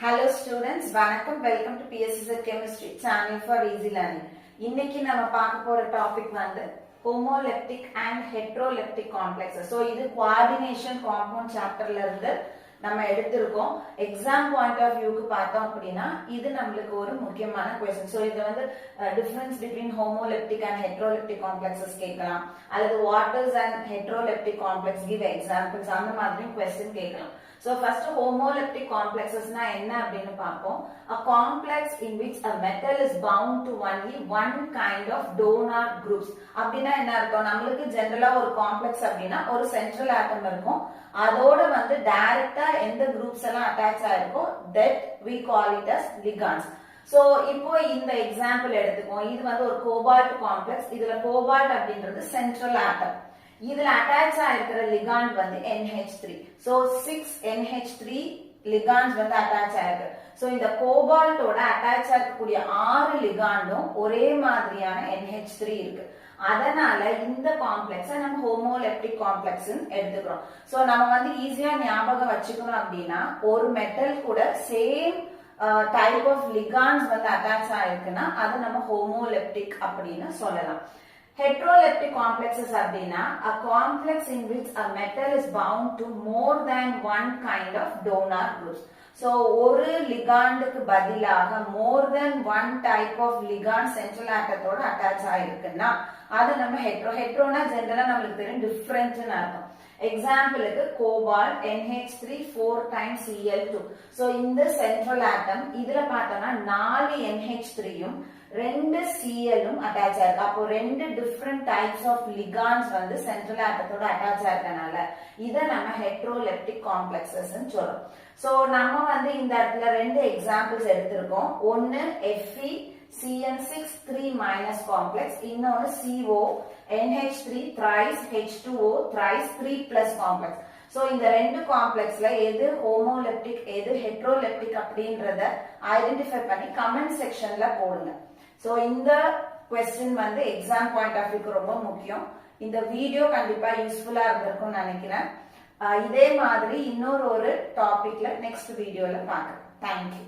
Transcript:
Hello students, வணக்கம். Welcome to PSZ Chemistry Channel for Easy Learning. இன்னைக்கு நம்ம பார்க்க போற டாபிக் வந்து homoleptic and heteroleptic complexes. So இது coordination compound chapterல இருந்து நம்ம எடுத்திருக்கோம். எக்ஸாம் பாயிண்ட் ஆஃப் வியூக்கு பார்த்தோம் அப்படின்னா இது நம்மளுக்கு ஒரு முக்கியமான क्वेश्चन. சோ இது வந்து difference between homoleptic and heteroleptic complexes கேட்கலாம், அல்லது waters and heteroleptic complex give examples அந்த மாதிரி क्वेश्चन கேட்கலாம். So first homoleptic complexes na enna அப்படினு பாப்போம். A complex in which a metal is bound to only one kind of donor groups. அப்படினா என்ன அர்த்தம்? நமக்கு ஜெனரலா ஒரு காம்ப்ளெக்ஸ் அப்படினா ஒரு சென்ட்ரல் ஆட்டம் இருக்கும். அதோட வந்து டைரக்ட்டா எந்த குரூப்ஸ் எல்லாம் attach ஆயிருக்கோ that we call it as ligands. So இப்போ இந்த எக்ஸாம்பிள் எடுத்துப்போம். இது வந்து ஒரு கோபால்ட் காம்ப்ளெக்ஸ். இதுல கோபால்ட் அப்படின்றது சென்ட்ரல் ஆட்டம். இதுல அட்டாச் ஆயிருக்கிற லிகாண்ட் வந்து NH3. சோ 6 NH3 லிகாண்ட்ஸ் வந்து அட்டாச் ஆயிருக்கு. சோ இந்த கோபால்ட்டோட அட்டாச் ஆகக்கூடிய 6 லிகாண்டும் ஒரே மாதிரியான NH3 இருக்கு. அதனால இந்த காம்ப்ளெக்ஸை நம்ம ஹோமோலெப்டிக் காம்ப்ளெக்ஸ் எடுத்துக்கிறோம். சோ நம்ம வந்து ஈஸியா ஞாபகம் வச்சுக்கணும் அப்படின்னா ஒரு மெட்டல் கூட சேம் டைப் ஆஃப் லிகாண்ட்ஸ் வந்து அட்டாச் ஆயிருக்குன்னா அது நம்ம ஹோமோலெப்டிக் அப்படின்னு சொல்லலாம். Heteroleptic complexes அப்படினா a complex in which a metal is bound to more than one kind of donor groups. So ஒரு லிகாண்டுக்கு பதிலாக more than one type of ligand central atomோட அட்டாச் ஆயிருக்குன்னா அது நம்ம ஹெட்ரோனா ஜெனரலா நமக்கு தெரியும் டிஃபரண்ட்னு அர்த்தம். எக்ஸாம்பிளுக்கு cobalt NH3 4 times Cl2. So இந்த சென்ட்ரல் ஆட்டம் இதுல பார்த்தோம்னா 4 NH3யும் 2 Cl-ம் அட்டாச் ஆயிருக்கு. அப்போ ரெண்டு டிஃபரண்ட் டைப்ஸ் ஆஃப் லிகாண்ட்ஸ் வந்து சென்ட்ரல் ஆட்டத்தோட அட்டாச் ஆயிருக்கனால இத நம்ம ஹெட்ரோலெப்டிக் காம்ப்ளெக்ஸஸ் சொல்றோம். சோ நம்ம வந்து இந்த இடத்துல ரெண்டு எக்ஸாம்பிள்ஸ் எடுத்திருக்கோம். ஒன்னு Fe CN6 3- காம்ப்ளெக்ஸ், இன்னொன்னு CO NH3 thrice H2O thrice 3+ complex. So இந்த ரெண்டு காம்ப்ளெக்ஸ்ல எது ஹோமோலெப்டிக் எது ஹெட்ரோலெப்டிக் அப்படின்றத ஐடென்டிஃபை பண்ணி கமெண்ட் செக்ஷன்ல போடுங்க. சோ இந்த क्वेश्चन வந்து எக்ஸாம் பாயிண்ட் ஆஃப் வியூக்கு ரொம்ப முக்கியம். இந்த வீடியோ கண்டிப்பா யூஸ்ஃபுல்லா இருந்திருக்கும்னு நினைக்கிறேன். இதே மாதிரி இன்னொரு டாபிக்ல நெக்ஸ்ட் வீடியோல பார்க்கலாம். Thank you.